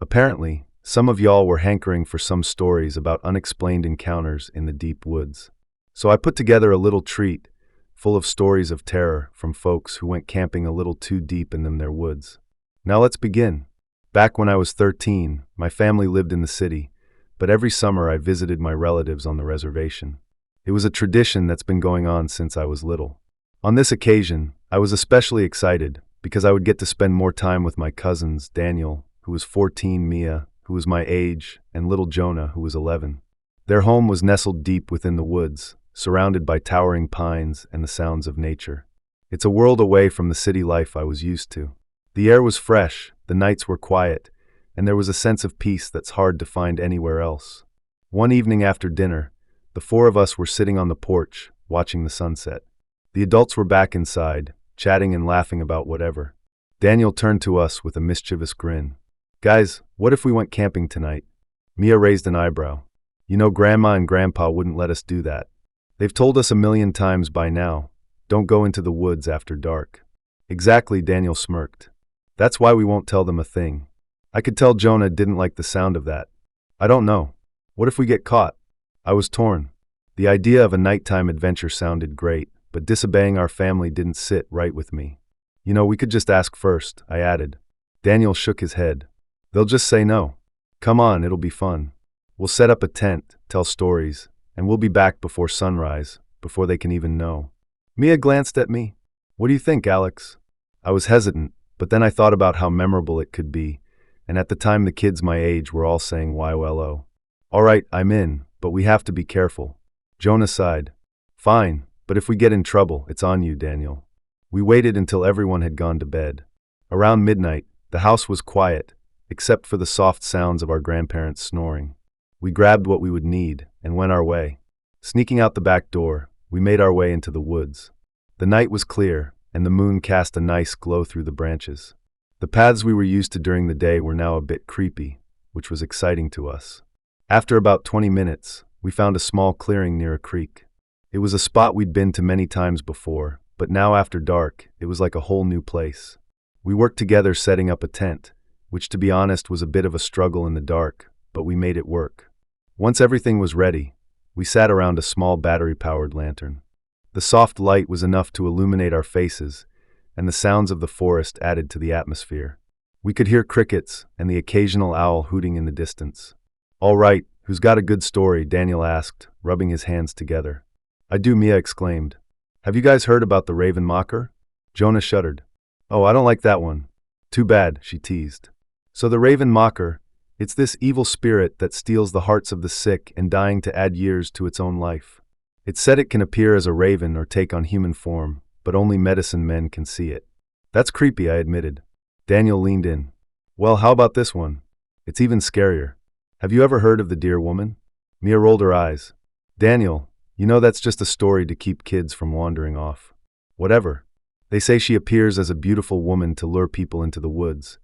Apparently, some of y'all were hankering for some stories about unexplained encounters in the deep woods. So I put together a little treat full of stories of terror from folks who went camping a little too deep in their woods. Now let's begin. Back when I was 13, my family lived in the city, but every summer I visited my relatives on the reservation. It was a tradition that's been going on since I was little. On this occasion, I was especially excited because I would get to spend more time with my cousins, Daniel, who was 14, Mia, who was my age, and little Jonah, who was 11. Their home was nestled deep within the woods, surrounded by towering pines and the sounds of nature. It's a world away from the city life I was used to. The air was fresh, the nights were quiet, and there was a sense of peace that's hard to find anywhere else. One evening after dinner, the four of us were sitting on the porch, watching the sunset. The adults were back inside, chatting and laughing about whatever. Daniel turned to us with a mischievous grin. "Guys, what if we went camping tonight?" Mia raised an eyebrow. "You know, Grandma and Grandpa wouldn't let us do that. They've told us a million times by now, don't go into the woods after dark." "Exactly," Daniel smirked. "That's why we won't tell them a thing." I could tell Jonah didn't like the sound of that. "I don't know. What if we get caught?" I was torn. The idea of a nighttime adventure sounded great, but disobeying our family didn't sit right with me. "You know, we could just ask first," I added. Daniel shook his head. "They'll just say no. Come on, it'll be fun. We'll set up a tent, tell stories, and we'll be back before sunrise, before they can even know." Mia glanced at me. "What do you think, Alex?" I was hesitant, but then I thought about how memorable it could be, and at the time the kids my age were all saying YOLO. "All right, I'm in, but we have to be careful." Jonah sighed. "Fine, but if we get in trouble, it's on you, Daniel." We waited until everyone had gone to bed. Around midnight, the house was quiet, except for the soft sounds of our grandparents snoring. We grabbed what we would need and went our way. Sneaking out the back door, we made our way into the woods. The night was clear, and the moon cast a nice glow through the branches. The paths we were used to during the day were now a bit creepy, which was exciting to us. After about 20 minutes, we found a small clearing near a creek. It was a spot we'd been to many times before, but now after dark, it was like a whole new place. We worked together setting up a tent, which to be honest was a bit of a struggle in the dark, but we made it work. Once everything was ready, we sat around a small battery-powered lantern. The soft light was enough to illuminate our faces, and the sounds of the forest added to the atmosphere. We could hear crickets and the occasional owl hooting in the distance. "All right, who's got a good story?" Daniel asked, rubbing his hands together. "I do," Mia exclaimed. "Have you guys heard about the raven mocker?" Jonah shuddered. "Oh, I don't like that one." "Too bad," she teased. "So the raven mocker, it's this evil spirit that steals the hearts of the sick and dying to add years to its own life. It's said it can appear as a raven or take on human form, but only medicine men can see it." "That's creepy," I admitted. Daniel leaned in. "Well, how about this one? It's even scarier. Have you ever heard of the deer woman?" Mia rolled her eyes. "Daniel, you know that's just a story to keep kids from wandering off." "Whatever. They say she appears as a beautiful woman to lure people into the woods,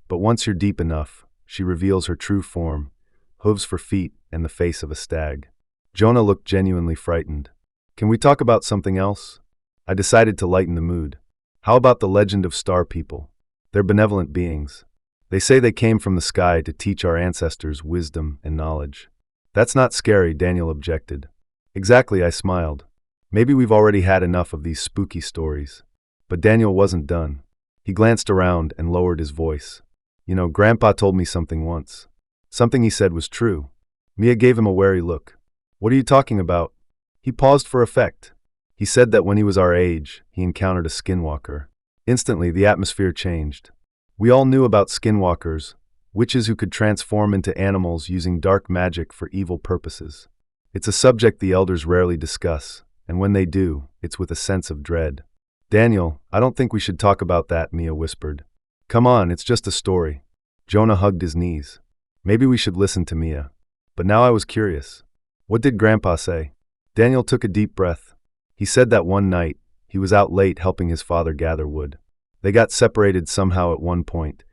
but once you're deep enough, she reveals her true form, hooves for feet and the face of a stag." Jonah looked genuinely frightened. "Can we talk about something else?" I decided to lighten the mood. "How about the legend of star people? They're benevolent beings. They say they came from the sky to teach our ancestors wisdom and knowledge." "That's not scary," Daniel objected. "Exactly," I smiled. "Maybe we've already had enough of these spooky stories." But Daniel wasn't done. He glanced around and lowered his voice. "You know, Grandpa told me something once. Something he said was true." Mia gave him a wary look. "What are you talking about?" He paused for effect. "He said that when he was our age, he encountered a skinwalker." Instantly, the atmosphere changed. We all knew about skinwalkers, witches who could transform into animals using dark magic for evil purposes. It's a subject the elders rarely discuss, and when they do, it's with a sense of dread. "Daniel, I don't think we should talk about that," Mia whispered. "Come on, it's just a story." Jonah hugged his knees. Maybe we should listen to Mia. But now I was curious. What did Grandpa say? Daniel took a deep breath. He said that one night, he was out late helping his father gather wood. They got separated somehow at one point,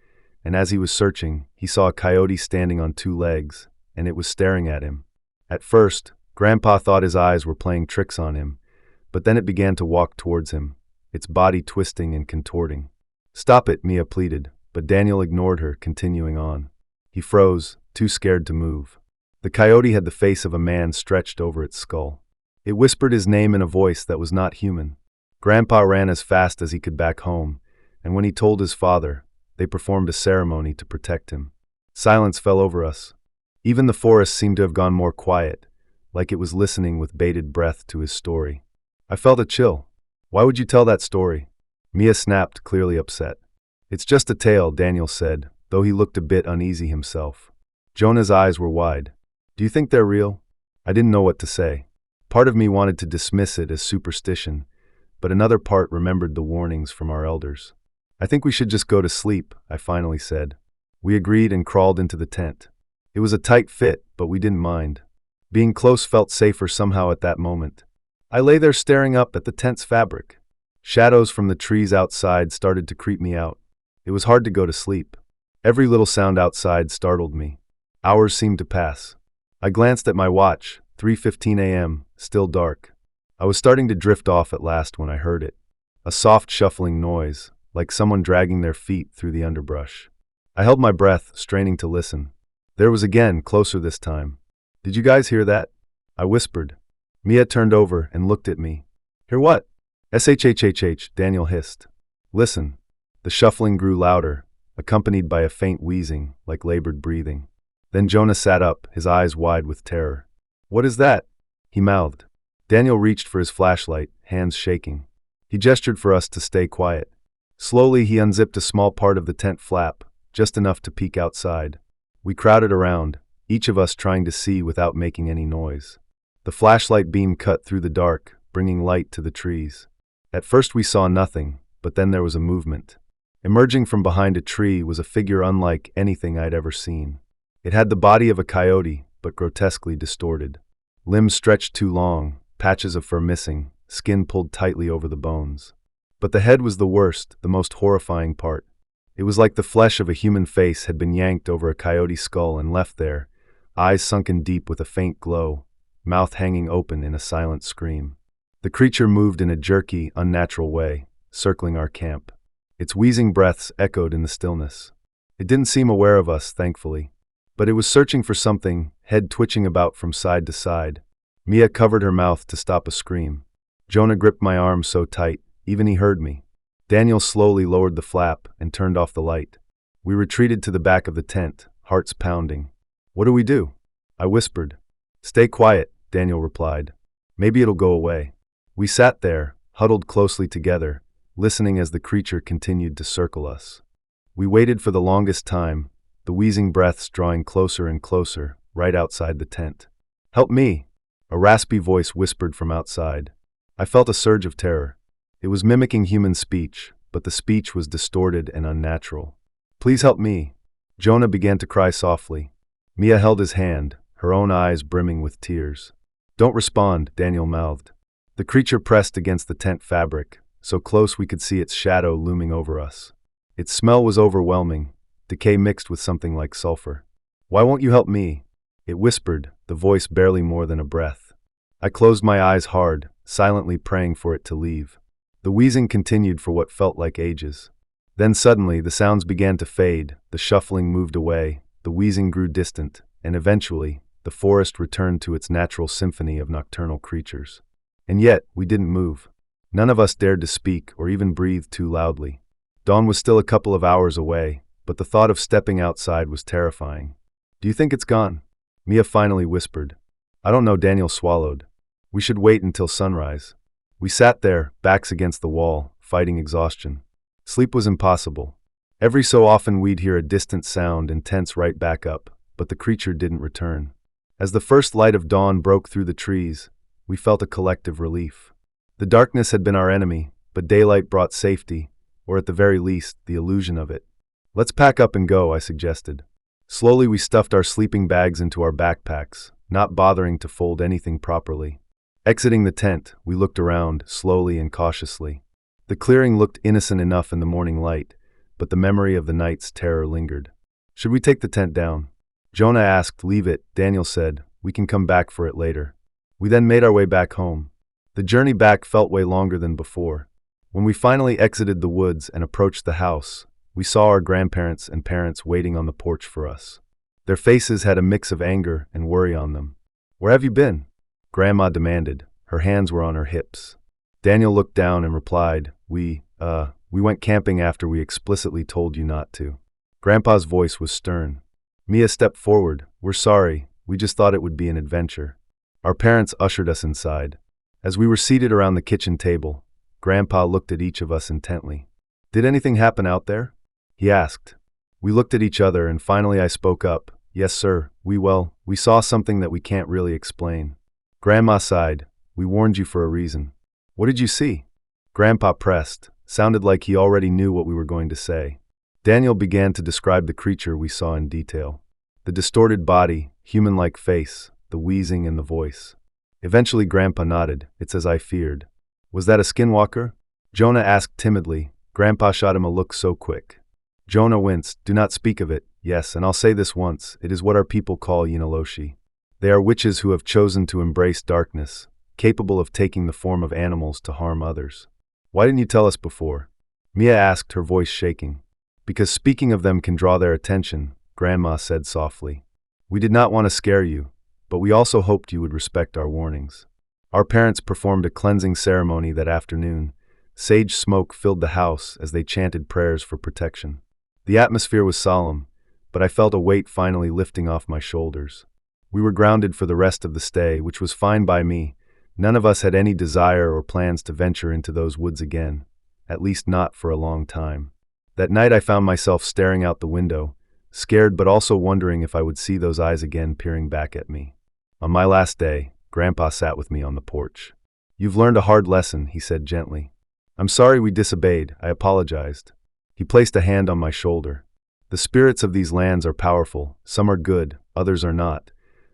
and as he was searching, he saw a coyote standing on two legs, and it was staring at him. At first, Grandpa thought his eyes were playing tricks on him, but then it began to walk towards him, its body twisting and contorting. "Stop it," Mia pleaded, but Daniel ignored her, continuing on. He froze, too scared to move. The coyote had the face of a man stretched over its skull. It whispered his name in a voice that was not human. Grandpa ran as fast as he could back home, and when he told his father, they performed a ceremony to protect him. Silence fell over us. Even the forest seemed to have gone more quiet, like it was listening with bated breath to his story. I felt a chill. Why would you tell that story? Mia snapped, clearly upset. It's just a tale, Daniel said, though he looked a bit uneasy himself. Jonah's eyes were wide. Do you think they're real? I didn't know what to say. Part of me wanted to dismiss it as superstition, but another part remembered the warnings from our elders. I think we should just go to sleep, I finally said. We agreed and crawled into the tent. It was a tight fit, but we didn't mind. Being close felt safer somehow at that moment. I lay there staring up at the tent's fabric. Shadows from the trees outside started to creep me out. It was hard to go to sleep. Every little sound outside startled me. Hours seemed to pass. I glanced at my watch, 3:15 a.m., still dark. I was starting to drift off at last when I heard it. A soft shuffling noise, like someone dragging their feet through the underbrush. I held my breath, straining to listen. There was again, closer this time. Did you guys hear that? I whispered. Mia turned over and looked at me. Hear what? SHHHH, Daniel hissed. Listen. The shuffling grew louder, accompanied by a faint wheezing, like labored breathing. Then Jonah sat up, his eyes wide with terror. What is that? He mouthed. Daniel reached for his flashlight, hands shaking. He gestured for us to stay quiet. Slowly he unzipped a small part of the tent flap, just enough to peek outside. We crowded around, each of us trying to see without making any noise. The flashlight beam cut through the dark, bringing light to the trees. At first we saw nothing, but then there was a movement. Emerging from behind a tree was a figure unlike anything I'd ever seen. It had the body of a coyote, but grotesquely distorted. Limbs stretched too long, patches of fur missing, skin pulled tightly over the bones. But the head was the worst, the most horrifying part. It was like the flesh of a human face had been yanked over a coyote skull and left there, eyes sunken deep with a faint glow, mouth hanging open in a silent scream. The creature moved in a jerky, unnatural way, circling our camp. Its wheezing breaths echoed in the stillness. It didn't seem aware of us, thankfully. But it was searching for something, head twitching about from side to side. Mia covered her mouth to stop a scream. Jonah gripped my arm so tight, even he heard me. Daniel slowly lowered the flap and turned off the light. We retreated to the back of the tent, hearts pounding. What do we do? I whispered. Stay quiet, Daniel replied. Maybe it'll go away. We sat there, huddled closely together, listening as the creature continued to circle us. We waited for the longest time, the wheezing breaths drawing closer and closer, right outside the tent. Help me! A raspy voice whispered from outside. I felt a surge of terror. It was mimicking human speech, but the speech was distorted and unnatural. Please help me! Jonah began to cry softly. Mia held his hand, her own eyes brimming with tears. Don't respond, Daniel mouthed. The creature pressed against the tent fabric, so close we could see its shadow looming over us. Its smell was overwhelming, decay mixed with something like sulfur. Why won't you help me? It whispered, the voice barely more than a breath. I closed my eyes hard, silently praying for it to leave. The wheezing continued for what felt like ages. Then suddenly the sounds began to fade, the shuffling moved away, the wheezing grew distant, and eventually, the forest returned to its natural symphony of nocturnal creatures. And yet, we didn't move. None of us dared to speak or even breathe too loudly. Dawn was still a couple of hours away, but the thought of stepping outside was terrifying. Do you think it's gone? Mia finally whispered. I don't know, Daniel swallowed. We should wait until sunrise. We sat there, backs against the wall, fighting exhaustion. Sleep was impossible. Every so often we'd hear a distant sound and tense right back up, but the creature didn't return. As the first light of dawn broke through the trees, we felt a collective relief. The darkness had been our enemy, but daylight brought safety, or at the very least, the illusion of it. Let's pack up and go, I suggested. Slowly we stuffed our sleeping bags into our backpacks, not bothering to fold anything properly. Exiting the tent, we looked around, slowly and cautiously. The clearing looked innocent enough in the morning light, but the memory of the night's terror lingered. Should we take the tent down? Jonah asked. Leave it, Daniel said. We can come back for it later. We then made our way back home. The journey back felt way longer than before. When we finally exited the woods and approached the house, we saw our grandparents and parents waiting on the porch for us. Their faces had a mix of anger and worry on them. "Where have you been?" Grandma demanded. Her hands were on her hips. Daniel looked down and replied, We went camping after we explicitly told you not to." Grandpa's voice was stern. Mia stepped forward. "We're sorry. We just thought it would be an adventure." Our parents ushered us inside. As we were seated around the kitchen table, Grandpa looked at each of us intently. "Did anything happen out there?" he asked. We looked at each other and finally I spoke up. "Yes, sir. We saw something that we can't really explain." Grandma sighed. "We warned you for a reason." "What did you see?" Grandpa pressed. Sounded like he already knew what we were going to say. Daniel began to describe the creature we saw in detail. The distorted body, human-like face, the wheezing and the voice. Eventually Grandpa nodded. "It's as I feared." "Was that a skinwalker?" Jonah asked timidly. Grandpa shot him a look so quick. Jonah winced. "Do not speak of it. Yes, and I'll say this once, it is what our people call Yinaloshi. They are witches who have chosen to embrace darkness, capable of taking the form of animals to harm others." "Why didn't you tell us before?" Mia asked, her voice shaking. "Because speaking of them can draw their attention," Grandma said softly. "We did not want to scare you, but we also hoped you would respect our warnings." Our parents performed a cleansing ceremony that afternoon. Sage smoke filled the house as they chanted prayers for protection. The atmosphere was solemn, but I felt a weight finally lifting off my shoulders. We were grounded for the rest of the stay, which was fine by me. None of us had any desire or plans to venture into those woods again, at least not for a long time. That night I found myself staring out the window, scared but also wondering if I would see those eyes again peering back at me. On my last day, Grandpa sat with me on the porch. "You've learned a hard lesson," he said gently. "I'm sorry we disobeyed. I apologized." He placed a hand on my shoulder. "The spirits of these lands are powerful. Some are good, others are not.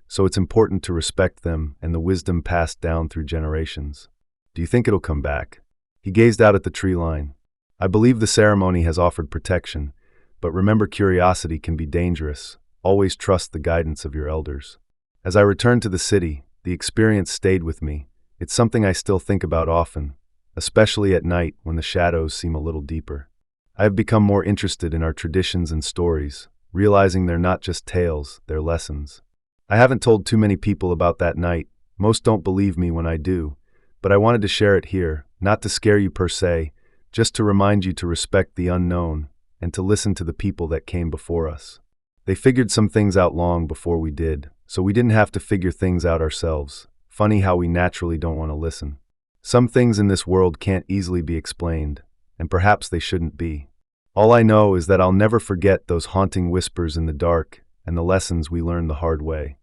So it's important to respect them and the wisdom passed down through generations. Do you think it'll come back?" He gazed out at the tree line. "I believe the ceremony has offered protection, but remember curiosity can be dangerous. Always trust the guidance of your elders." As I returned to the city, the experience stayed with me. It's something I still think about often, especially at night when the shadows seem a little deeper. I have become more interested in our traditions and stories, realizing they're not just tales, they're lessons. I haven't told too many people about that night. Most don't believe me when I do, but I wanted to share it here, not to scare you per se, just to remind you to respect the unknown and to listen to the people that came before us. They figured some things out long before we did, so we didn't have to figure things out ourselves. Funny how we naturally don't want to listen. Some things in this world can't easily be explained, and perhaps they shouldn't be. All I know is that I'll never forget those haunting whispers in the dark and the lessons we learned the hard way.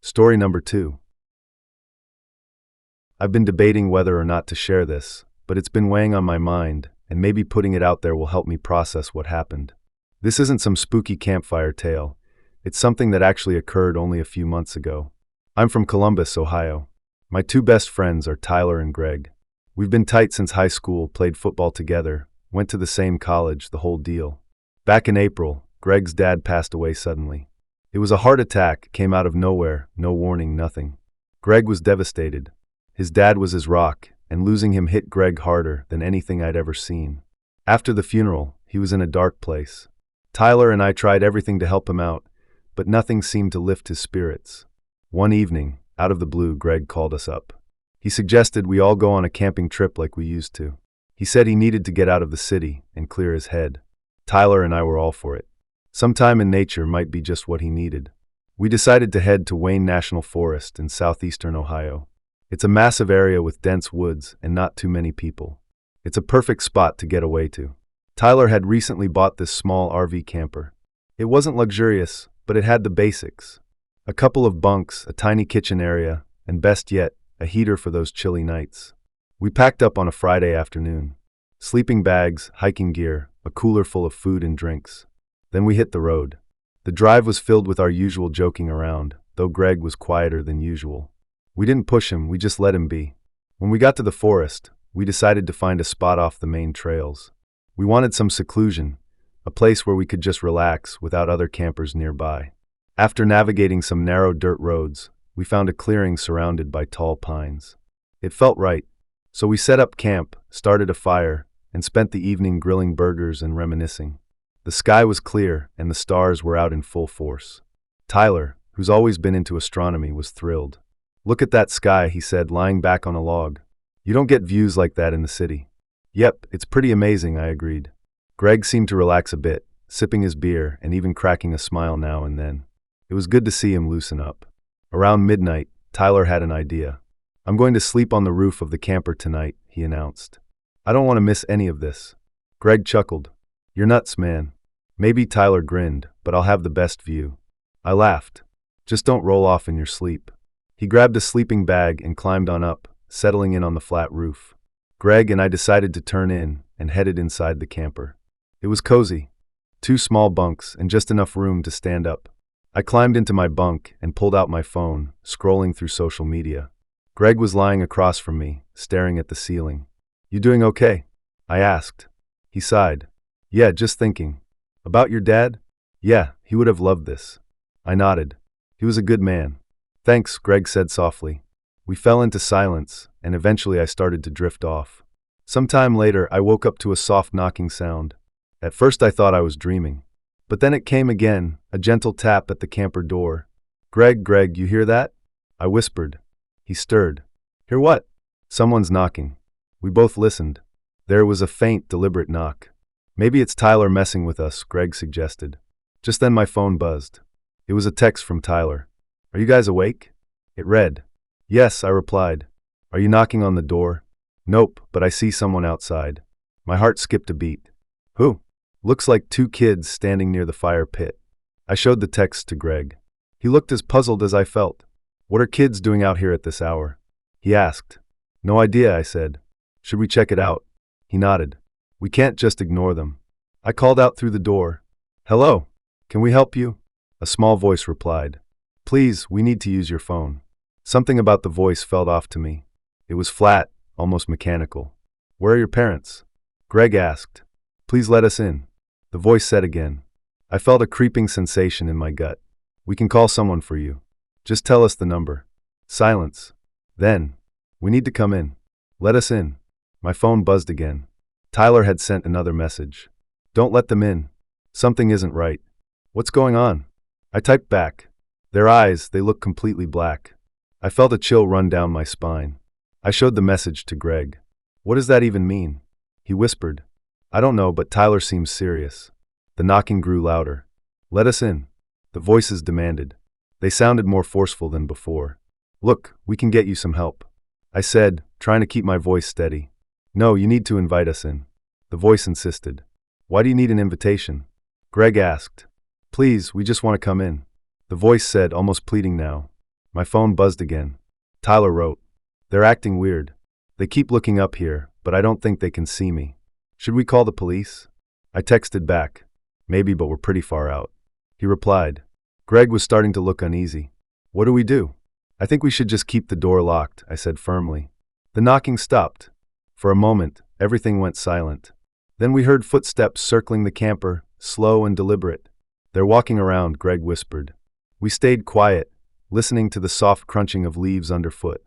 Story number 2. I've been debating whether or not to share this, but it's been weighing on my mind, and maybe putting it out there will help me process what happened. This isn't some spooky campfire tale. It's something that actually occurred only a few months ago. I'm from Columbus, Ohio. My 2 best friends are Tyler and Greg. We've been tight since high school, played football together, went to the same college, the whole deal. Back in April, Greg's dad passed away suddenly. It was a heart attack, came out of nowhere, no warning, nothing. Greg was devastated. His dad was his rock, and losing him hit Greg harder than anything I'd ever seen. After the funeral, he was in a dark place. Tyler and I tried everything to help him out, but nothing seemed to lift his spirits. One evening, out of the blue, Greg called us up. He suggested we all go on a camping trip like we used to. He said he needed to get out of the city and clear his head. Tyler and I were all for it. Some time in nature might be just what he needed. We decided to head to Wayne National Forest in southeastern Ohio. It's a massive area with dense woods and not too many people. It's a perfect spot to get away to. Tyler had recently bought this small RV camper. It wasn't luxurious, but it had the basics. A couple of bunks, a tiny kitchen area, and best yet, a heater for those chilly nights. We packed up on a Friday afternoon. Sleeping bags, hiking gear, a cooler full of food and drinks. Then we hit the road. The drive was filled with our usual joking around, though Greg was quieter than usual. We didn't push him, we just let him be. When we got to the forest, we decided to find a spot off the main trails. We wanted some seclusion, a place where we could just relax without other campers nearby. After navigating some narrow dirt roads, we found a clearing surrounded by tall pines. It felt right, so we set up camp, started a fire, and spent the evening grilling burgers and reminiscing. The sky was clear, and the stars were out in full force. Tyler, who's always been into astronomy, was thrilled. "Look at that sky," he said, lying back on a log. "You don't get views like that in the city." "Yep, it's pretty amazing," I agreed. Greg seemed to relax a bit, sipping his beer and even cracking a smile now and then. It was good to see him loosen up. Around midnight, Tyler had an idea. "I'm going to sleep on the roof of the camper tonight," he announced. "I don't want to miss any of this." Greg chuckled. "You're nuts, man." Maybe Tyler grinned, "But I'll have the best view." I laughed. "Just don't roll off in your sleep." He grabbed a sleeping bag and climbed on up, settling in on the flat roof. Greg and I decided to turn in and headed inside the camper. It was cozy. 2 small bunks and just enough room to stand up. I climbed into my bunk and pulled out my phone, scrolling through social media. Greg was lying across from me, staring at the ceiling. "You doing okay?" I asked. He sighed. "Yeah, just thinking." "About your dad?" "Yeah, he would have loved this." I nodded. "He was a good man." "Thanks," Greg said softly. We fell into silence, and eventually I started to drift off. Sometime later, I woke up to a soft knocking sound. At first I thought I was dreaming. But then it came again, a gentle tap at the camper door. Greg, you hear that?" I whispered. He stirred. "Hear what?" "Someone's knocking." We both listened. There was a faint, deliberate knock. "Maybe it's Tyler messing with us," Greg suggested. Just then my phone buzzed. It was a text from Tyler. "Are you guys awake?" It read. "Yes," I replied. "Are you knocking on the door?" "Nope, but I see someone outside." My heart skipped a beat. "Who?" "Looks like 2 kids standing near the fire pit." I showed the text to Greg. He looked as puzzled as I felt. "What are kids doing out here at this hour?" he asked. "No idea," I said. "Should we check it out?" He nodded. "We can't just ignore them." I called out through the door. "Hello? Can we help you?" A small voice replied. "Please, we need to use your phone." Something about the voice felt off to me. It was flat, almost mechanical. "Where are your parents?" Greg asked. "Please let us in." The voice said again. I felt a creeping sensation in my gut. "We can call someone for you. Just tell us the number." Silence. Then, "We need to come in. Let us in." My phone buzzed again. Tyler had sent another message. "Don't let them in. Something isn't right." "What's going on?" I typed back. "Their eyes, they look completely black." I felt a chill run down my spine. I showed the message to Greg. "What does that even mean?" He whispered. "I don't know, but Tyler seems serious." The knocking grew louder. "Let us in." The voices demanded. They sounded more forceful than before. "Look, we can get you some help," I said, trying to keep my voice steady. "No, you need to invite us in." The voice insisted. "Why do you need an invitation?" Greg asked. "Please, we just want to come in." The voice said, almost pleading now. My phone buzzed again. Tyler wrote. "They're acting weird. They keep looking up here, but I don't think they can see me. Should we call the police?" I texted back. "Maybe, but we're pretty far out." He replied. Greg was starting to look uneasy. "What do we do?" "I think we should just keep the door locked," I said firmly. The knocking stopped. For a moment, everything went silent. Then we heard footsteps circling the camper, slow and deliberate. "They're walking around," Greg whispered. We stayed quiet, listening to the soft crunching of leaves underfoot.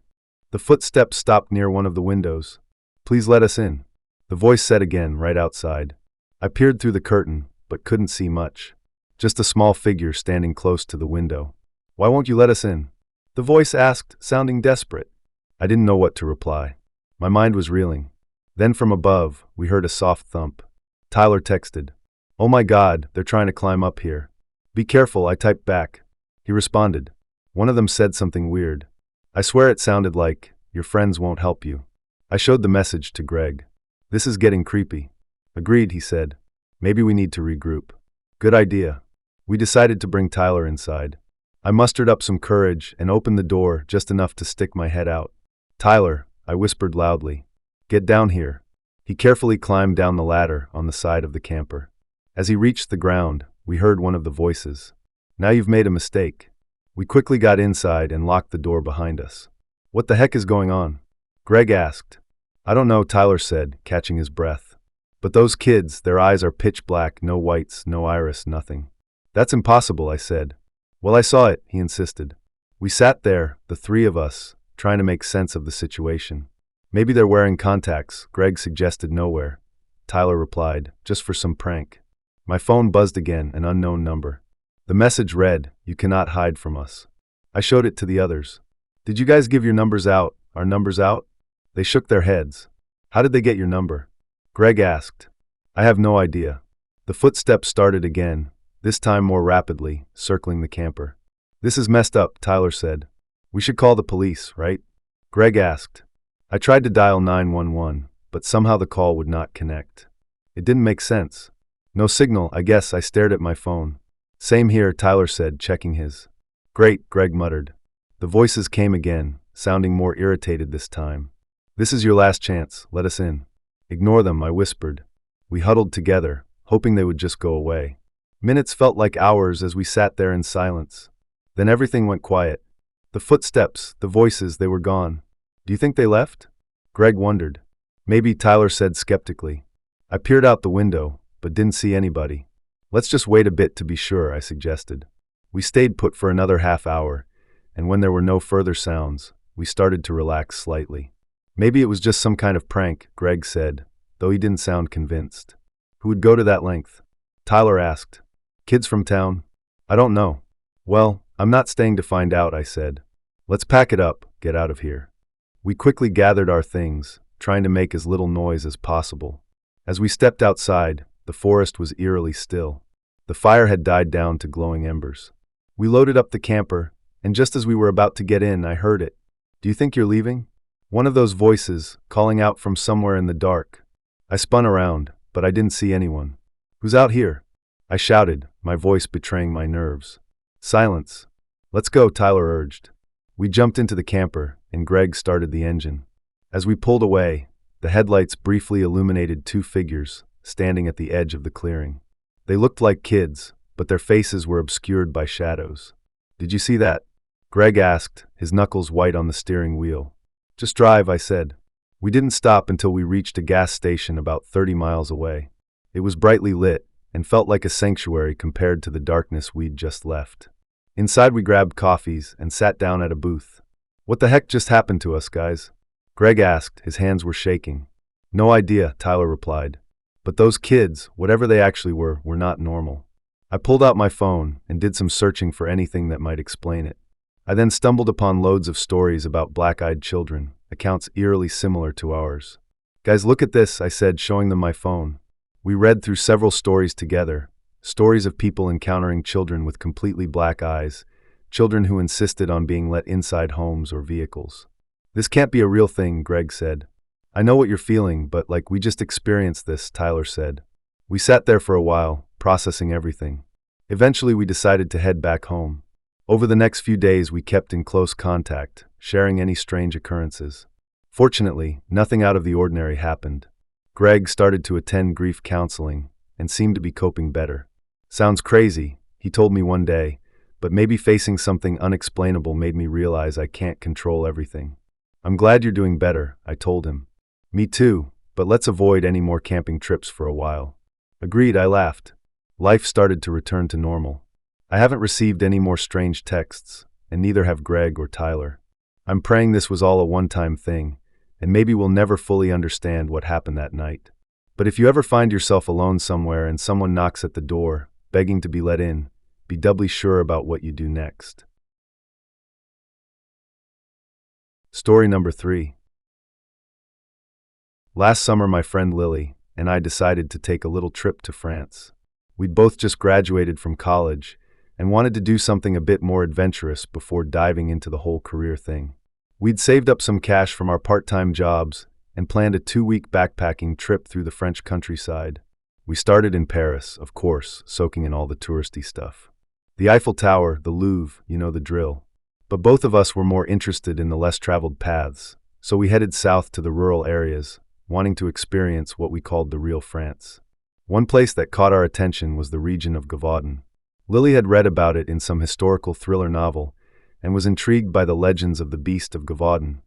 The footsteps stopped near one of the windows. "Please let us in," the voice said again, right outside. I peered through the curtain, but couldn't see much. Just a small figure standing close to the window. "Why won't you let us in?" the voice asked, sounding desperate. I didn't know what to reply. My mind was reeling. Then from above, we heard a soft thump. Tyler texted. "Oh my God, they're trying to climb up here." "Be careful," I typed back. He responded. "One of them said something weird. I swear it sounded like, 'Your friends won't help you.'" I showed the message to Greg. "This is getting creepy." "Agreed," he said. "Maybe we need to regroup." "Good idea." We decided to bring Tyler inside. I mustered up some courage and opened the door just enough to stick my head out. "Tyler," I whispered loudly. "Get down here." He carefully climbed down the ladder on the side of the camper. As he reached the ground, we heard one of the voices. "Now you've made a mistake." We quickly got inside and locked the door behind us. "What the heck is going on?" Greg asked. "I don't know," Tyler said, catching his breath. "But those kids, their eyes are pitch black, no whites, no iris, nothing." "That's impossible," I said. "Well, I saw it," he insisted. We sat there, the 3 of us, trying to make sense of the situation. "Maybe they're wearing contacts," Greg suggested. "Nowhere," Tyler replied, "just for some prank." My phone buzzed again, an unknown number. The message read, "You cannot hide from us." I showed it to the others. "Did you guys give your numbers out? Our numbers out?" They shook their heads. "How did they get your number?" Greg asked. "I have no idea." The footsteps started again, this time more rapidly, circling the camper. "This is messed up," Tyler said. "We should call the police, right?" Greg asked. I tried to dial 911, but somehow the call would not connect. It didn't make sense. No signal, I guess. I stared at my phone. "Same here," Tyler said, checking his. "Great," Greg muttered. The voices came again, sounding more irritated this time. "This is your last chance. Let us in." "Ignore them," I whispered. We huddled together, hoping they would just go away. Minutes felt like hours as we sat there in silence. Then everything went quiet. The footsteps, the voices, they were gone. "Do you think they left?" Greg wondered. "Maybe," Tyler said skeptically. I peered out the window, but didn't see anybody. "Let's just wait a bit to be sure," I suggested. We stayed put for another half hour, and when there were no further sounds, we started to relax slightly. "Maybe it was just some kind of prank," Greg said, though he didn't sound convinced. "Who would go to that length?" Tyler asked. "Kids from town?" "I don't know." "Well, I'm not staying to find out," I said. "Let's pack it up, get out of here." We quickly gathered our things, trying to make as little noise as possible. As we stepped outside, the forest was eerily still. The fire had died down to glowing embers. We loaded up the camper, and just as we were about to get in, I heard it. "Do you think you're leaving?" One of those voices, calling out from somewhere in the dark. I spun around, but I didn't see anyone. "Who's out here?" I shouted, my voice betraying my nerves. "Silence." "Let's go," Tyler urged. We jumped into the camper, and Greg started the engine. As we pulled away, the headlights briefly illuminated two figures, standing at the edge of the clearing. They looked like kids, but their faces were obscured by shadows. "Did you see that?" Greg asked, his knuckles white on the steering wheel. "Just drive," I said. We didn't stop until we reached a gas station about 30 miles away. It was brightly lit, and felt like a sanctuary compared to the darkness we'd just left. Inside we grabbed coffees and sat down at a booth. "What the heck just happened to us, guys?" Greg asked, his hands were shaking. "No idea," Tyler replied. "But those kids, whatever they actually were not normal." I pulled out my phone and did some searching for anything that might explain it. I then stumbled upon loads of stories about black-eyed children, accounts eerily similar to ours. "Guys, look at this," I said, showing them my phone. We read through several stories together, stories of people encountering children with completely black eyes, children who insisted on being let inside homes or vehicles. "This can't be a real thing," Greg said. "I know what you're feeling, but we just experienced this," Tyler said. We sat there for a while, processing everything. Eventually we decided to head back home. Over the next few days we kept in close contact, sharing any strange occurrences. Fortunately, nothing out of the ordinary happened. Greg started to attend grief counseling and seemed to be coping better. "Sounds crazy," he told me one day, "but maybe facing something unexplainable made me realize I can't control everything." "I'm glad you're doing better," I told him. "Me too, but let's avoid any more camping trips for a while." "Agreed," I laughed. Life started to return to normal. I haven't received any more strange texts, and neither have Greg or Tyler. I'm praying this was all a one-time thing, and maybe we'll never fully understand what happened that night. But if you ever find yourself alone somewhere and someone knocks at the door, begging to be let in, be doubly sure about what you do next. Story number 3. Last summer, my friend Lily and I decided to take a little trip to France. We'd both just graduated from college and wanted to do something a bit more adventurous before diving into the whole career thing. We'd saved up some cash from our part-time jobs and planned a 2-week backpacking trip through the French countryside. We started in Paris, of course, soaking in all the touristy stuff. The Eiffel Tower, the Louvre, you know the drill. But both of us were more interested in the less traveled paths, so we headed south to the rural areas, wanting to experience what we called the real France. One place that caught our attention was the region of Gavaudan. Lily had read about it in some historical thriller novel and was intrigued by the legends of the Beast of Gavaudan,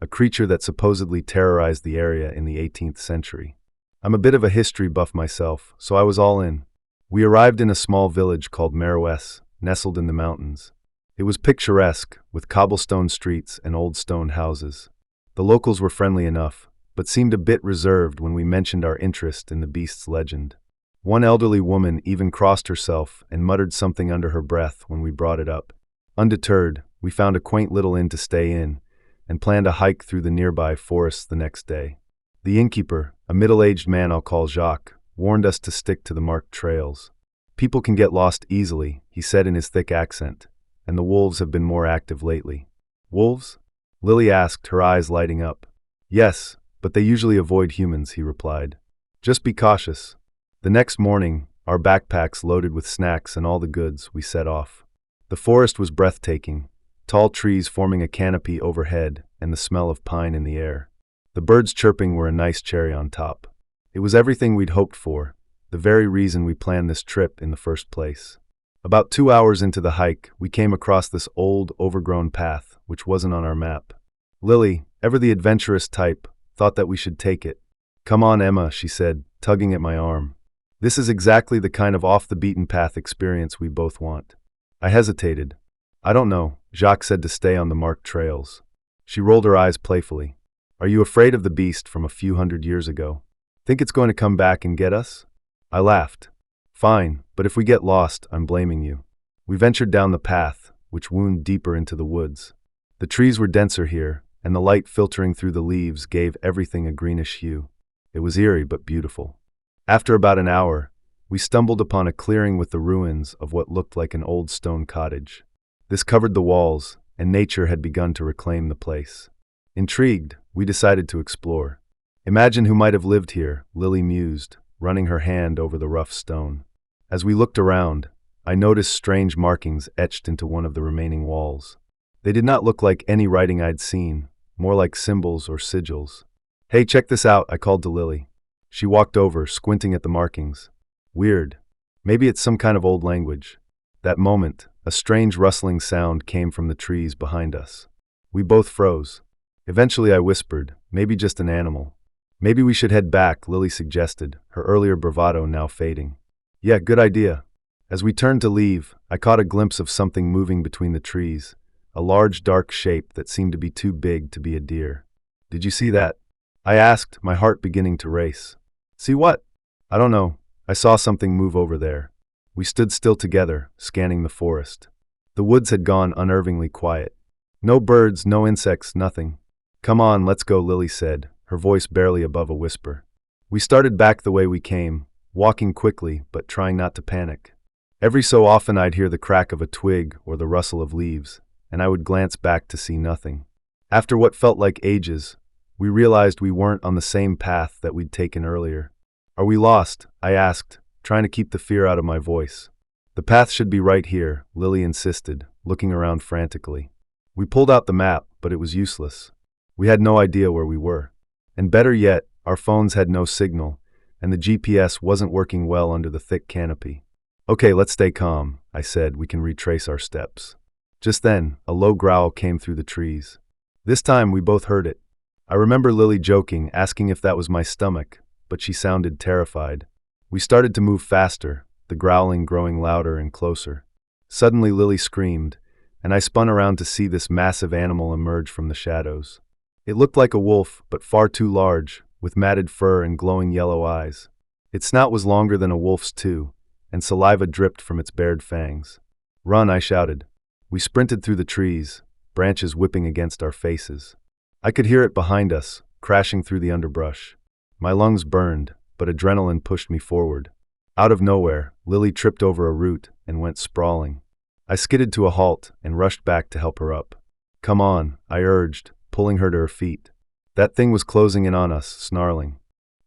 a creature that supposedly terrorized the area in the 18th century. I'm a bit of a history buff myself, so I was all in. We arrived in a small village called Marouès, nestled in the mountains. It was picturesque, with cobblestone streets and old stone houses. The locals were friendly enough, but seemed a bit reserved when we mentioned our interest in the beast's legend. One elderly woman even crossed herself and muttered something under her breath when we brought it up. Undeterred, we found a quaint little inn to stay in and planned a hike through the nearby forests the next day. The innkeeper, a middle-aged man I'll call Jacques, warned us to stick to the marked trails. People can get lost easily, he said in his thick accent, and the wolves have been more active lately. Wolves? Lily asked, her eyes lighting up. Yes, but they usually avoid humans, he replied. Just be cautious. The next morning, our backpacks loaded with snacks and all the goods, we set off. The forest was breathtaking, tall trees forming a canopy overhead and the smell of pine in the air. The birds chirping were a nice cherry on top. It was everything we'd hoped for, the very reason we planned this trip in the first place. About 2 hours into the hike, we came across this old, overgrown path, which wasn't on our map. Lily, ever the adventurous type, thought that we should take it. Come on, Emma, she said, tugging at my arm. This is exactly the kind of off-the-beaten-path experience we both want. I hesitated. I don't know, Jacques said to stay on the marked trails. She rolled her eyes playfully. Are you afraid of the beast from a few hundred years ago? Think it's going to come back and get us? I laughed. Fine, but if we get lost, I'm blaming you. We ventured down the path, which wound deeper into the woods. The trees were denser here, and the light filtering through the leaves gave everything a greenish hue. It was eerie but beautiful. After about an hour, we stumbled upon a clearing with the ruins of what looked like an old stone cottage. This covered the walls, and nature had begun to reclaim the place. Intrigued, we decided to explore. Imagine who might have lived here, Lily mused, running her hand over the rough stone. As we looked around, I noticed strange markings etched into one of the remaining walls. They did not look like any writing I'd seen, more like symbols or sigils. Hey, check this out, I called to Lily. She walked over, squinting at the markings. Weird. Maybe it's some kind of old language. That moment, a strange rustling sound came from the trees behind us. We both froze. Eventually I whispered, maybe just an animal. Maybe we should head back, Lily suggested, her earlier bravado now fading. Yeah, good idea. As we turned to leave, I caught a glimpse of something moving between the trees, a large dark shape that seemed to be too big to be a deer. Did you see that? I asked, my heart beginning to race. See what? I don't know. I saw something move over there. We stood still together, scanning the forest. The woods had gone unnervingly quiet. No birds, no insects, nothing. Come on, let's go, Lily said, her voice barely above a whisper. We started back the way we came, walking quickly but trying not to panic. Every so often I'd hear the crack of a twig or the rustle of leaves, and I would glance back to see nothing. After what felt like ages, we realized we weren't on the same path that we'd taken earlier. Are we lost? I asked, trying to keep the fear out of my voice. The path should be right here, Lily insisted, looking around frantically. We pulled out the map, but it was useless. We had no idea where we were. And better yet, our phones had no signal, and the GPS wasn't working well under the thick canopy. Okay, let's stay calm, I said. We can retrace our steps. Just then, a low growl came through the trees. This time we both heard it. I remember Lily joking, asking if that was my stomach, but she sounded terrified. We started to move faster, the growling growing louder and closer. Suddenly Lily screamed, and I spun around to see this massive animal emerge from the shadows. It looked like a wolf, but far too large, with matted fur and glowing yellow eyes. Its snout was longer than a wolf's too, and saliva dripped from its bared fangs. Run, I shouted. We sprinted through the trees, branches whipping against our faces. I could hear it behind us, crashing through the underbrush. My lungs burned, but adrenaline pushed me forward. Out of nowhere, Lily tripped over a root and went sprawling. I skidded to a halt and rushed back to help her up. Come on, I urged, pulling her to her feet. That thing was closing in on us, snarling.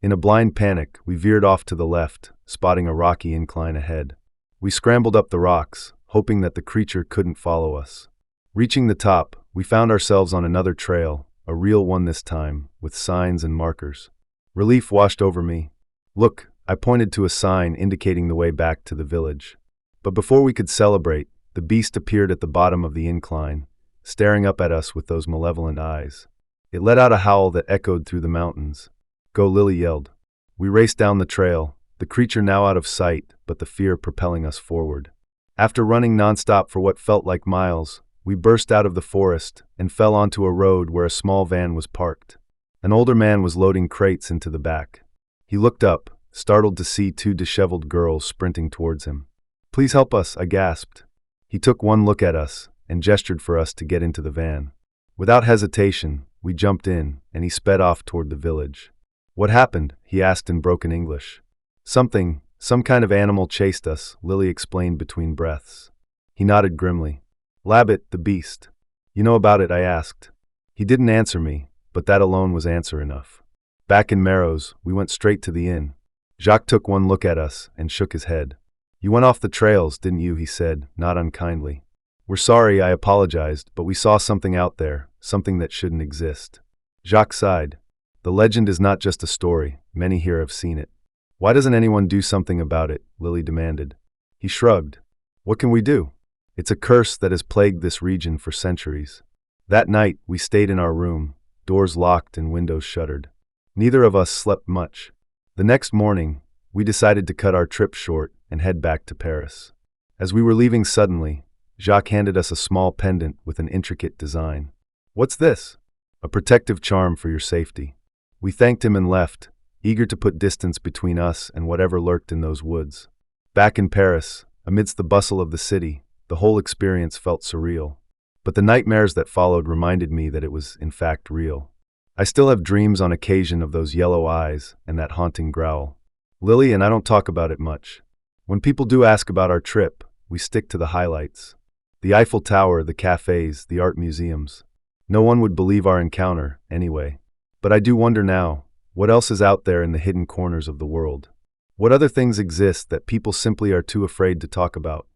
In a blind panic, we veered off to the left, spotting a rocky incline ahead. We scrambled up the rocks, hoping that the creature couldn't follow us. Reaching the top, we found ourselves on another trail, a real one this time, with signs and markers. Relief washed over me. Look, I pointed to a sign indicating the way back to the village. But before we could celebrate, the beast appeared at the bottom of the incline, staring up at us with those malevolent eyes. It let out a howl that echoed through the mountains. Go, Lily yelled. We raced down the trail, the creature now out of sight, but the fear propelling us forward. After running nonstop for what felt like miles, we burst out of the forest and fell onto a road where a small van was parked. An older man was loading crates into the back. He looked up, startled to see two disheveled girls sprinting towards him. "Please help us," I gasped. He took one look at us and gestured for us to get into the van. Without hesitation, we jumped in, and he sped off toward the village. "What happened?" he asked in broken English. Some kind of animal chased us," Lily explained between breaths. He nodded grimly. "Labbit, the beast. You know about it?" I asked. He didn't answer me, but that alone was answer enough. Back in Marrow's, we went straight to the inn. Jacques took one look at us and shook his head. "You went off the trails, didn't you?" he said, not unkindly. "We're sorry," I apologized, "but we saw something out there, something that shouldn't exist." Jacques sighed. "The legend is not just a story, many here have seen it." "Why doesn't anyone do something about it?" Lily demanded. He shrugged. "What can we do? It's a curse that has plagued this region for centuries." That night, we stayed in our room, doors locked and windows shuttered. Neither of us slept much. The next morning, we decided to cut our trip short and head back to Paris. As we were leaving suddenly, Jacques handed us a small pendant with an intricate design. "What's this?" "A protective charm for your safety." We thanked him and left, eager to put distance between us and whatever lurked in those woods. Back in Paris, amidst the bustle of the city, the whole experience felt surreal. But the nightmares that followed reminded me that it was, in fact, real. I still have dreams on occasion of those yellow eyes and that haunting growl. Lily and I don't talk about it much. When people do ask about our trip, we stick to the highlights. The Eiffel Tower, the cafes, the art museums. No one would believe our encounter, anyway. But I do wonder now, what else is out there in the hidden corners of the world? What other things exist that people simply are too afraid to talk about?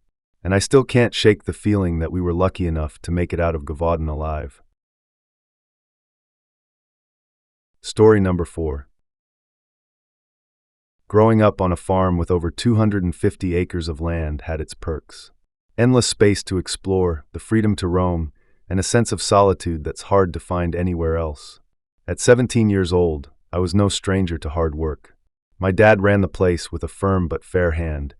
And I still can't shake the feeling that we were lucky enough to make it out of Gavaudan alive. Story number 4. Growing up on a farm with over 250 acres of land had its perks. Endless space to explore, the freedom to roam, and a sense of solitude that's hard to find anywhere else. At 17 years old, I was no stranger to hard work. My dad ran the place with a firm but fair hand,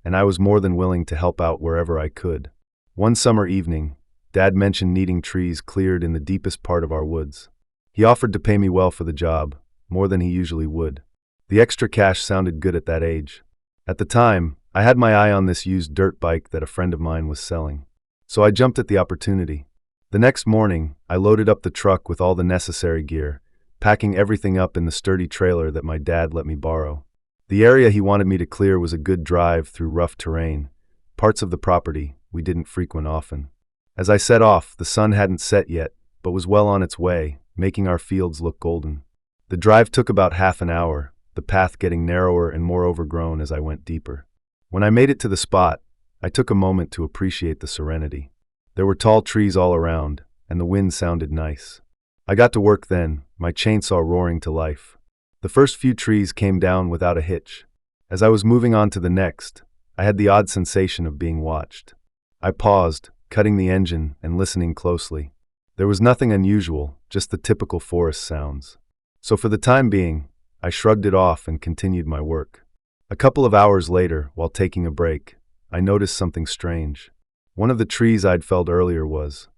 and I was more than willing to help out wherever I could. One summer evening, Dad mentioned needing trees cleared in the deepest part of our woods. He offered to pay me well for the job, more than he usually would. The extra cash sounded good at that age. At the time, I had my eye on this used dirt bike that a friend of mine was selling. So I jumped at the opportunity. The next morning, I loaded up the truck with all the necessary gear, packing everything up in the sturdy trailer that my dad let me borrow. The area he wanted me to clear was a good drive through rough terrain, parts of the property we didn't frequent often. As I set off, the sun hadn't set yet, but was well on its way, making our fields look golden. The drive took about half an hour, the path getting narrower and more overgrown as I went deeper. When I made it to the spot, I took a moment to appreciate the serenity. There were tall trees all around, and the wind sounded nice. I got to work then, my chainsaw roaring to life. The first few trees came down without a hitch. As I was moving on to the next, I had the odd sensation of being watched. I paused, cutting the engine and listening closely. There was nothing unusual, just the typical forest sounds. So for the time being, I shrugged it off and continued my work. A couple of hours later, while taking a break, I noticed something strange. One of the trees I'd felled earlier was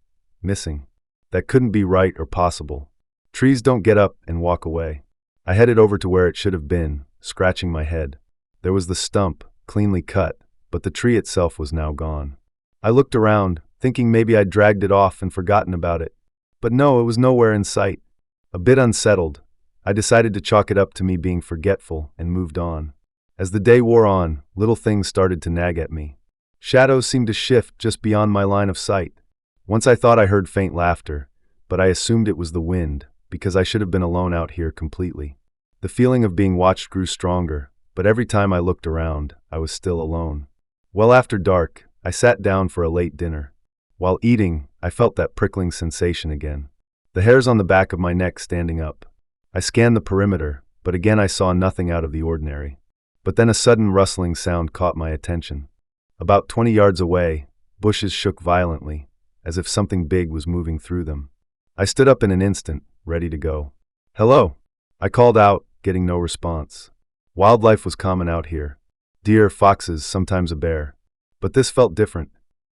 missing. That couldn't be right or possible. Trees don't get up and walk away. I headed over to where it should have been, scratching my head. There was the stump, cleanly cut, but the tree itself was now gone. I looked around, thinking maybe I'd dragged it off and forgotten about it. But no, it was nowhere in sight. A bit unsettled, I decided to chalk it up to me being forgetful and moved on. As the day wore on, little things started to nag at me. Shadows seemed to shift just beyond my line of sight. Once I thought I heard faint laughter, but I assumed it was the wind, because I should have been alone out here completely. The feeling of being watched grew stronger, but every time I looked around, I was still alone. Well after dark, I sat down for a late dinner. While eating, I felt that prickling sensation again. The hairs on the back of my neck standing up. I scanned the perimeter, but again I saw nothing out of the ordinary. But then a sudden rustling sound caught my attention. About 20 yards away, bushes shook violently, as if something big was moving through them. I stood up in an instant, ready to go. "Hello!" I called out, getting no response. Wildlife was common out here. Deer, foxes, sometimes a bear. But this felt different.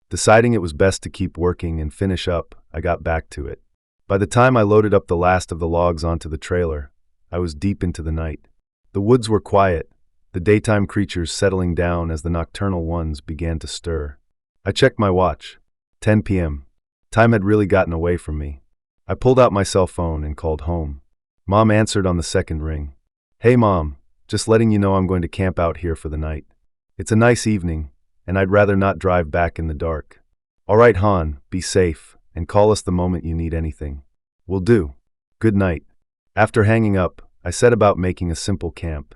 Deciding it was best to keep working and finish up, I got back to it. By the time I loaded up the last of the logs onto the trailer, I was deep into the night. The woods were quiet, the daytime creatures settling down as the nocturnal ones began to stir. I checked my watch. 10 p.m. Time had really gotten away from me. I pulled out my cell phone and called home. Mom answered on the second ring. "Hey Mom, just letting you know I'm going to camp out here for the night. It's a nice evening, and I'd rather not drive back in the dark." "All right, Han, be safe, and call us the moment you need anything." "Will do. Good night." After hanging up, I set about making a simple camp.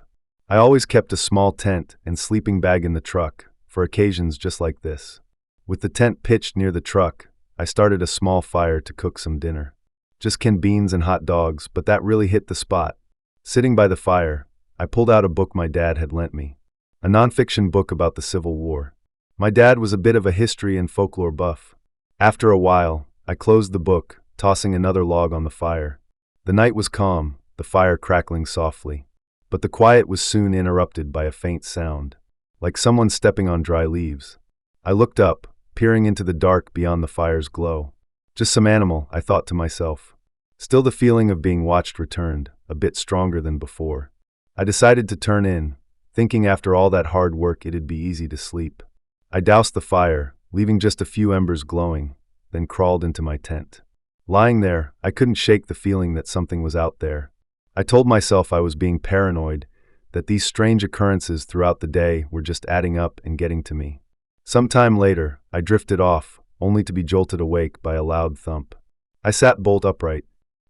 I always kept a small tent and sleeping bag in the truck, for occasions just like this. With the tent pitched near the truck, I started a small fire to cook some dinner. Just canned beans and hot dogs, but that really hit the spot. Sitting by the fire, I pulled out a book my dad had lent me. A nonfiction book about the Civil War. My dad was a bit of a history and folklore buff. After a while, I closed the book, tossing another log on the fire. The night was calm, the fire crackling softly. But the quiet was soon interrupted by a faint sound, like someone stepping on dry leaves. I looked up, peering into the dark beyond the fire's glow. Just some animal, I thought to myself. Still the feeling of being watched returned, a bit stronger than before. I decided to turn in, thinking after all that hard work it'd be easy to sleep. I doused the fire, leaving just a few embers glowing, then crawled into my tent. Lying there, I couldn't shake the feeling that something was out there. I told myself I was being paranoid, that these strange occurrences throughout the day were just adding up and getting to me. Some time later, I drifted off, only to be jolted awake by a loud thump. I sat bolt upright.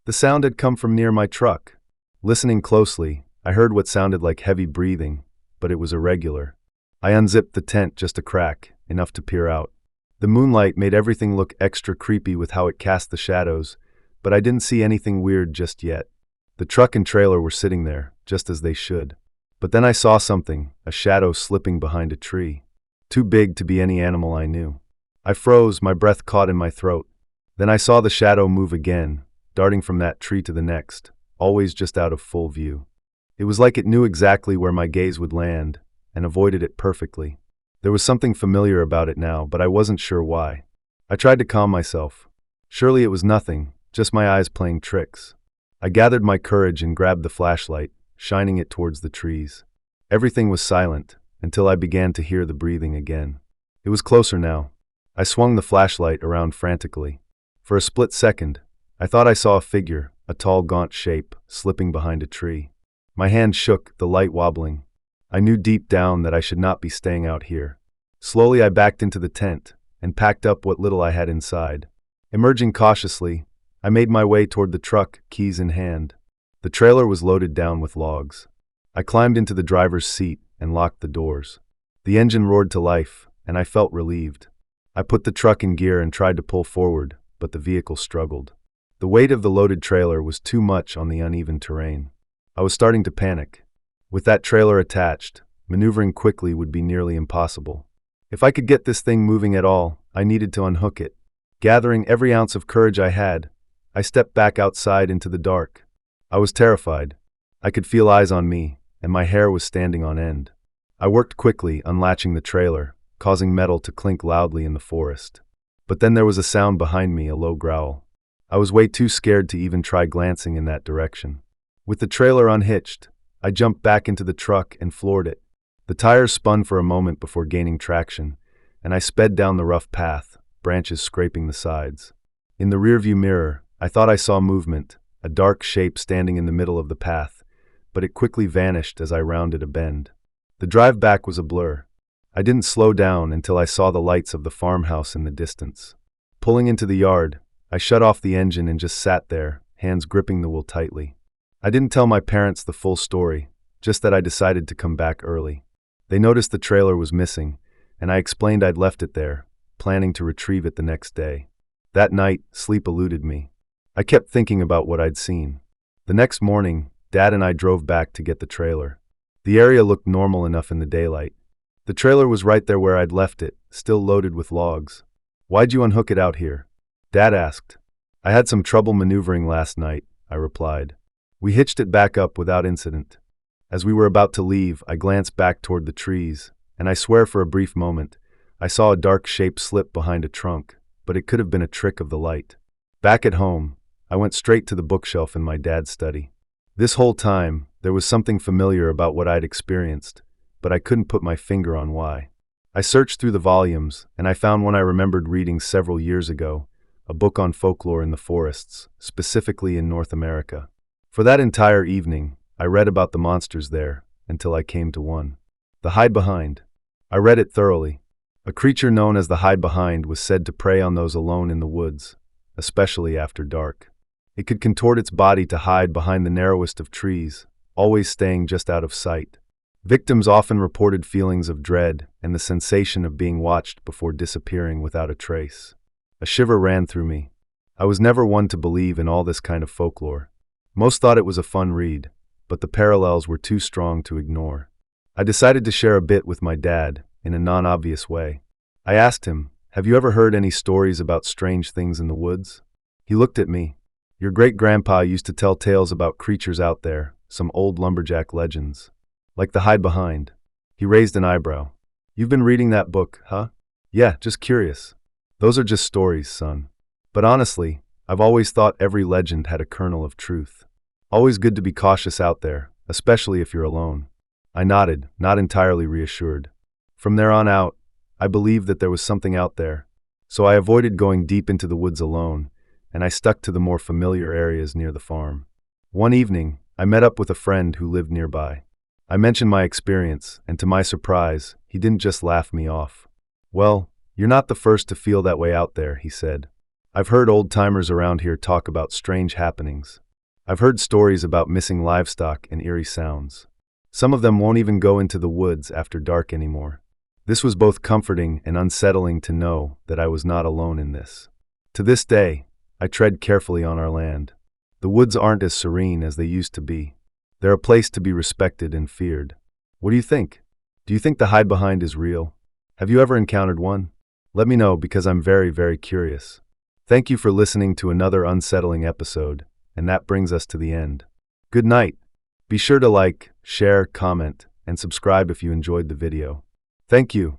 The sound had come from near my truck. Listening closely, I heard what sounded like heavy breathing, but it was irregular. I unzipped the tent just a crack, enough to peer out. The moonlight made everything look extra creepy with how it cast the shadows, but I didn't see anything weird just yet. The truck and trailer were sitting there, just as they should. But then I saw something, a shadow slipping behind a tree. Too big to be any animal I knew. I froze, my breath caught in my throat. Then I saw the shadow move again, darting from that tree to the next, always just out of full view. It was like it knew exactly where my gaze would land, and avoided it perfectly. There was something familiar about it now, but I wasn't sure why. I tried to calm myself. Surely it was nothing, just my eyes playing tricks. I gathered my courage and grabbed the flashlight, shining it towards the trees. Everything was silent, until I began to hear the breathing again. It was closer now. I swung the flashlight around frantically. For a split second, I thought I saw a figure, a tall, gaunt shape, slipping behind a tree. My hand shook, the light wobbling. I knew deep down that I should not be staying out here. Slowly I backed into the tent, and packed up what little I had inside. Emerging cautiously, I made my way toward the truck, keys in hand. The trailer was loaded down with logs. I climbed into the driver's seat and locked the doors. The engine roared to life, and I felt relieved. I put the truck in gear and tried to pull forward, but the vehicle struggled. The weight of the loaded trailer was too much on the uneven terrain. I was starting to panic. With that trailer attached, maneuvering quickly would be nearly impossible. If I could get this thing moving at all, I needed to unhook it. Gathering every ounce of courage I had, I stepped back outside into the dark. I was terrified. I could feel eyes on me, and my hair was standing on end. I worked quickly, unlatching the trailer, causing metal to clink loudly in the forest. But then there was a sound behind me, a low growl. I was way too scared to even try glancing in that direction. With the trailer unhitched, I jumped back into the truck and floored it. The tires spun for a moment before gaining traction, and I sped down the rough path, branches scraping the sides. In the rearview mirror, I thought I saw movement, a dark shape standing in the middle of the path, but it quickly vanished as I rounded a bend. The drive back was a blur. I didn't slow down until I saw the lights of the farmhouse in the distance. Pulling into the yard, I shut off the engine and just sat there, hands gripping the wheel tightly. I didn't tell my parents the full story, just that I decided to come back early. They noticed the trailer was missing, and I explained I'd left it there, planning to retrieve it the next day. That night, sleep eluded me. I kept thinking about what I'd seen. The next morning, Dad and I drove back to get the trailer. The area looked normal enough in the daylight. The trailer was right there where I'd left it, still loaded with logs. "Why'd you unhook it out here?" Dad asked. "I had some trouble maneuvering last night," I replied. We hitched it back up without incident. As we were about to leave, I glanced back toward the trees, and I swear for a brief moment, I saw a dark shape slip behind a trunk, but it could have been a trick of the light. Back at home, I went straight to the bookshelf in my dad's study. This whole time, there was something familiar about what I'd experienced, but I couldn't put my finger on why. I searched through the volumes, and I found one I remembered reading several years ago, a book on folklore in the forests, specifically in North America. For that entire evening, I read about the monsters there, until I came to one. The hide-behind. I read it thoroughly. A creature known as the hide-behind was said to prey on those alone in the woods, especially after dark. It could contort its body to hide behind the narrowest of trees, always staying just out of sight. Victims often reported feelings of dread and the sensation of being watched before disappearing without a trace. A shiver ran through me. I was never one to believe in all this kind of folklore. Most thought it was a fun read, but the parallels were too strong to ignore. I decided to share a bit with my dad, in a non-obvious way. I asked him, "Have you ever heard any stories about strange things in the woods?" He looked at me. "Your great-grandpa used to tell tales about creatures out there, some old lumberjack legends. Like the hide-behind." He raised an eyebrow. "You've been reading that book, huh?" "Yeah, just curious." "Those are just stories, son. But honestly, I've always thought every legend had a kernel of truth. Always good to be cautious out there, especially if you're alone." I nodded, not entirely reassured. From there on out, I believed that there was something out there, so I avoided going deep into the woods alone, and I stuck to the more familiar areas near the farm. One evening, I met up with a friend who lived nearby. I mentioned my experience, and to my surprise, he didn't just laugh me off. "Well, you're not the first to feel that way out there," he said. "I've heard old-timers around here talk about strange happenings. I've heard stories about missing livestock and eerie sounds. Some of them won't even go into the woods after dark anymore." This was both comforting and unsettling to know that I was not alone in this. To this day, I tread carefully on our land. The woods aren't as serene as they used to be. They're a place to be respected and feared. What do you think? Do you think the hide-behind is real? Have you ever encountered one? Let me know, because I'm very, very curious. Thank you for listening to another unsettling episode, and that brings us to the end. Good night. Be sure to like, share, comment, and subscribe if you enjoyed the video. Thank you.